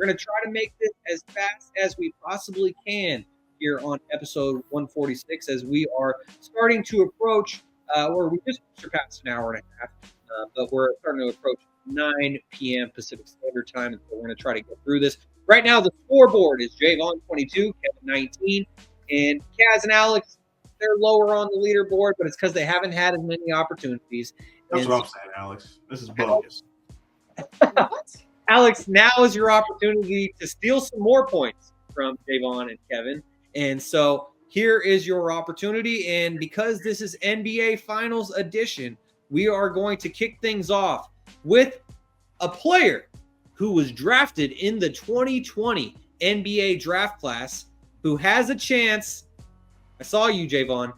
We're going to try to make this as fast as we possibly can here on episode 146 as we are starting to approach, or we just surpassed an hour and a half, but we're starting to approach 9 p.m. Pacific Standard Time, and so we're going to try to get through this. Right now, the scoreboard is Jaevon 22, Kevin 19, and Kaz and Alex, they're lower on the leaderboard, but it's because they haven't had as many opportunities. That's what I'm saying, Alex. This is bogus. Alex, now is your opportunity to steal some more points from Jaevon and Kevin. And so here is your opportunity. And because this is NBA Finals edition, we are going to kick things off with a player who was drafted in the 2020 NBA draft class who has a chance. I saw you, Jaevon.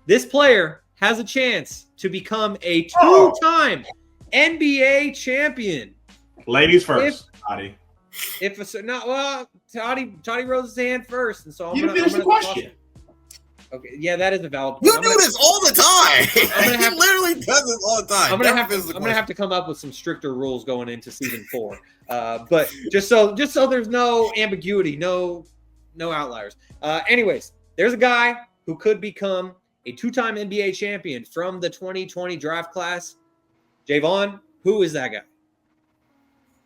This player has a chance to become a two-time NBA champion. Ladies first, Toddy. Toddy rose his hand first, and so I'm going to finish the question. Okay, yeah, that is a valid point. You do this all the time. He literally does this all the time. I'm gonna have to come up with some stricter rules going into season 4. But just so there's no ambiguity, no outliers. Anyways, there's a guy who could become a two-time NBA champion from the 2020 draft class. Jaevon, who is that guy?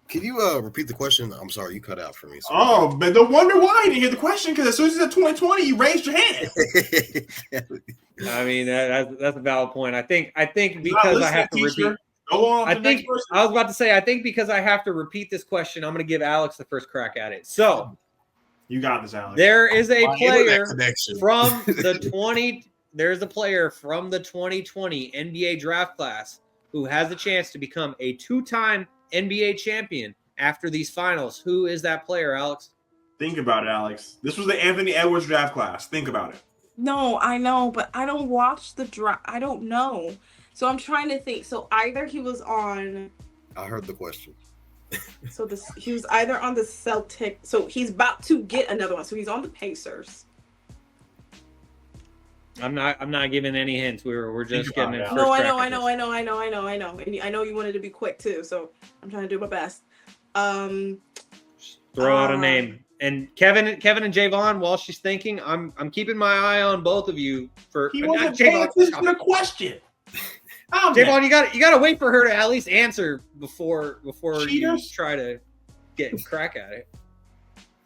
Can you repeat the question? I'm sorry, you cut out for me. Sorry. Oh, but no wonder why I didn't hear the question, because as soon as you said 2020, you raised your hand. I mean, that's a valid point. I think because I have to repeat. Go on. I was about to say, I think because I have to repeat this question, I'm going to give Alex the first crack at it. So, you got this, Alex. There is a player from the 2020 NBA draft class who has a chance to become a two-time NBA champion after these finals. Who is that player, Alex? Think about it, Alex. This was the Anthony Edwards draft class. Think about it. No, I know, but I don't watch the draft. I don't know. So I'm trying to think. So either he was on... I heard the question. So he was either on the Celtics. So he's about to get another one. So he's on the Pacers. I'm not giving any hints. We're just getting it. No, I know. And I know you wanted to be quick too, so I'm trying to do my best. Throw out a name. And Kevin and Jaevon, while she's thinking, I'm keeping my eye on both of you for. He wasn't paying attention to the question. Jaevon, you got to wait for her to at least answer before you try to get a crack at it.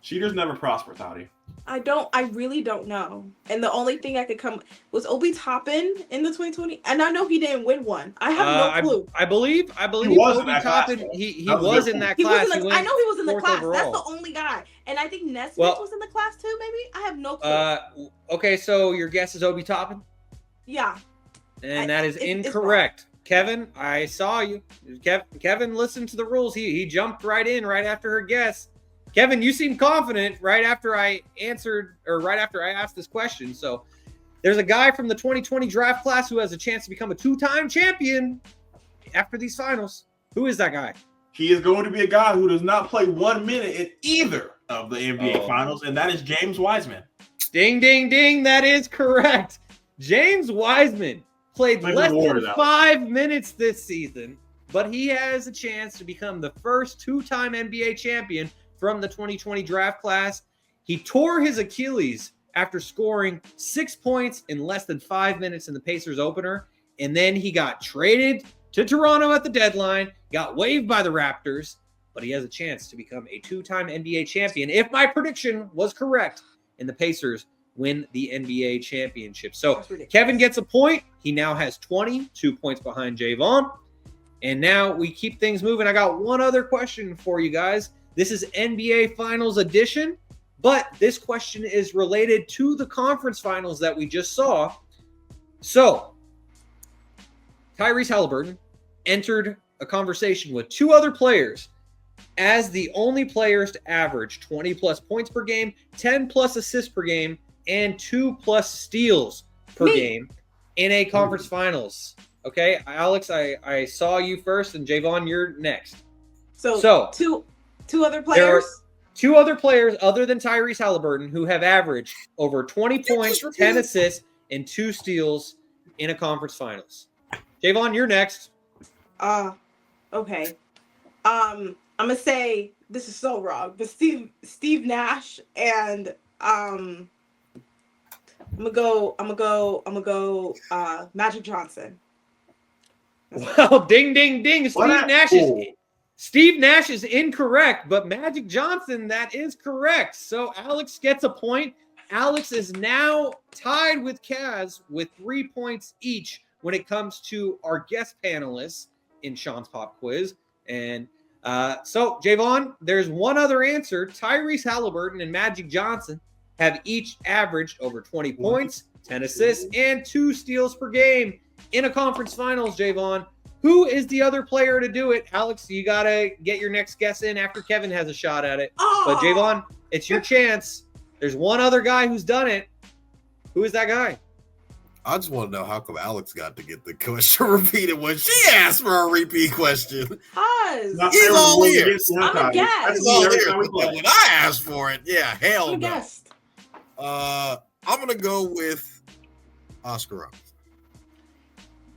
Cheaters never prosper, Toddy. I really don't know. And the only thing I could come was Obi Toppin in the 2020. And I know he didn't win one. I have no clue. I believe Obi Toppin, he was in that class. I know he was in the class. Overall. That's the only guy. And I think Nesmith was in the class too, maybe? I have no clue. Okay, so your guess is Obi Toppin? Yeah. And that is incorrect. Kevin, I saw you. Kevin listened to the rules. He jumped right in right after her guess. Kevin, you seem confident right after I asked this question. So there's a guy from the 2020 draft class who has a chance to become a two-time champion after these finals. Who is that guy? He is going to be a guy who does not play 1 minute in either of the NBA finals, and that is James Wiseman. Ding, ding, ding. That is correct. James Wiseman played less than 5 minutes this season, but he has a chance to become the first two-time NBA champion from the 2020 draft class. He tore his Achilles after scoring 6 points in less than 5 minutes in the Pacers opener. And then he got traded to Toronto at the deadline, got waived by the Raptors, but he has a chance to become a two-time NBA champion if my prediction was correct and the Pacers win the NBA championship. So Kevin gets a point. He now has 22 points behind Jaevon. And now we keep things moving. I got one other question for you guys. This is NBA Finals edition, but this question is related to the conference finals that we just saw. So, Tyrese Halliburton entered a conversation with two other players as the only players to average 20-plus points per game, 10-plus assists per game, and 2+ steals per game in a conference finals. Okay, Alex, I saw you first, and Jaevon, you're next. So two other players? There are two other players other than Tyrese Halliburton who have averaged over 20 points, 10 assists, and 2 steals in a conference finals. Jaevon, you're next. Okay. I'm gonna say this is so wrong, but Steve Nash and I'm gonna go Magic Johnson. Well, ding, ding, ding. Steve Nash is incorrect, but Magic Johnson, that is correct. So Alex gets a point. Alex is now tied with Kaz with 3 points each when it comes to our guest panelists in Shaun's Pop Quiz. And so, Jaevon, there's one other answer. Tyrese Halliburton and Magic Johnson have each averaged over 20 points, 10 assists, and 2 steals per game in a conference finals, Jaevon. Who is the other player to do it? Alex, you got to get your next guess in after Kevin has a shot at it. Oh. But, Jaevon, it's your chance. There's one other guy who's done it. Who is that guy? I just want to know how come Alex got to get the question repeated when she asked for a repeat question. He's all ears. I'm a guest. He's all ears. When I asked for it, yeah, hell I'm a no. guest. I'm gonna go with Oscar Robertson.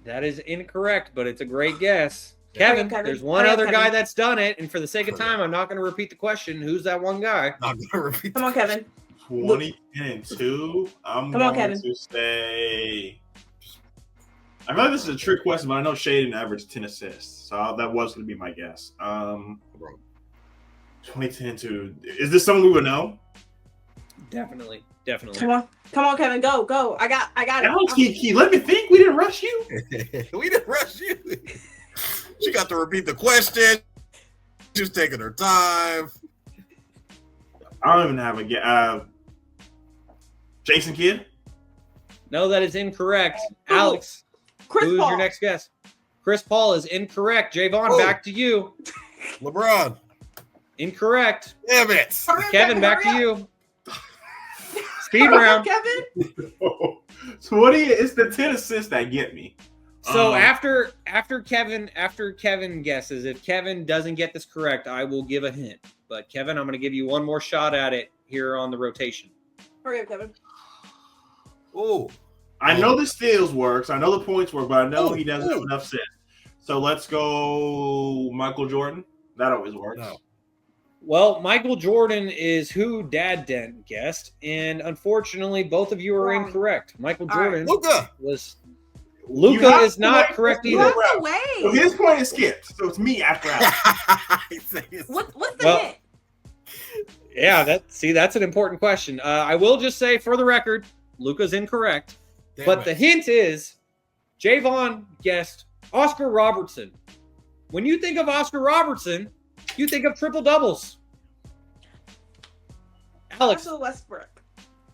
That is incorrect, but it's a great guess. Kevin, there's one Hurry up, other Kevin. guy that's done it, and for the sake of time, I'm not going to repeat the question. Who's that one guy? I'm gonna repeat. Come on, Kevin. 20-2. I'm going to say. I feel like this is a trick question, but I know Shaden averaged 10 assists, so that was going to be my guess. 20-2. Is this someone we would know? Definitely. Come on, Kevin. Go. I got it. Let me think. We didn't rush you. We didn't rush you. She got to repeat the question. She was taking her time. I don't even have a guess. Jason Kidd? No, that is incorrect. Alex, Chris who's Paul. your next guess? Chris Paul is incorrect. Jaevon, back to you. LeBron. Incorrect. Damn it. Kevin, back to you. Speed round. Kevin. So what do you? It's the 10 assists that get me. So after Kevin guesses, if Kevin doesn't get this correct, I will give a hint. But Kevin, I'm going to give you one more shot at it here on the rotation. Hurry up, Kevin. Oh, I know the steals works. I know the points work, but I know he doesn't have enough assists. So let's go Michael Jordan. That always works. No. Well, Michael Jordan is who Dad Dent guessed, and unfortunately, both of you are incorrect. Michael Jordan was. Luka is not correct either. What's the way? So his point is skipped. So it's me after Alex. What's the hint? Yeah, that's an important question. I will just say for the record, Luka's incorrect. The hint is Jaevon guessed Oscar Robertson. When you think of Oscar Robertson, you think of triple doubles. Alex. Russell Westbrook.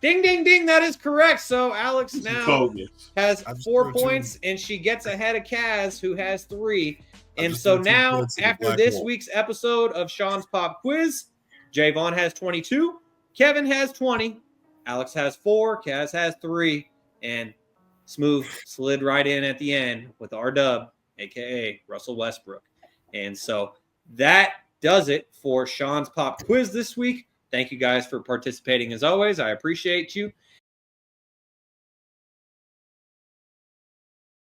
Ding, ding, ding. That is correct. So Alex now has 4 points, and she gets ahead of Kaz, who has 3. And so now, after this week's episode of Shaun's Pop Quiz, Jaevon has 22, Kevin has 20, Alex has 4, Kaz has 3, and Smooth slid right in at the end with our dub, a.k.a. Russell Westbrook. And so that does it for Shaun's Pop Quiz this week. Thank you guys for participating as always. I appreciate you.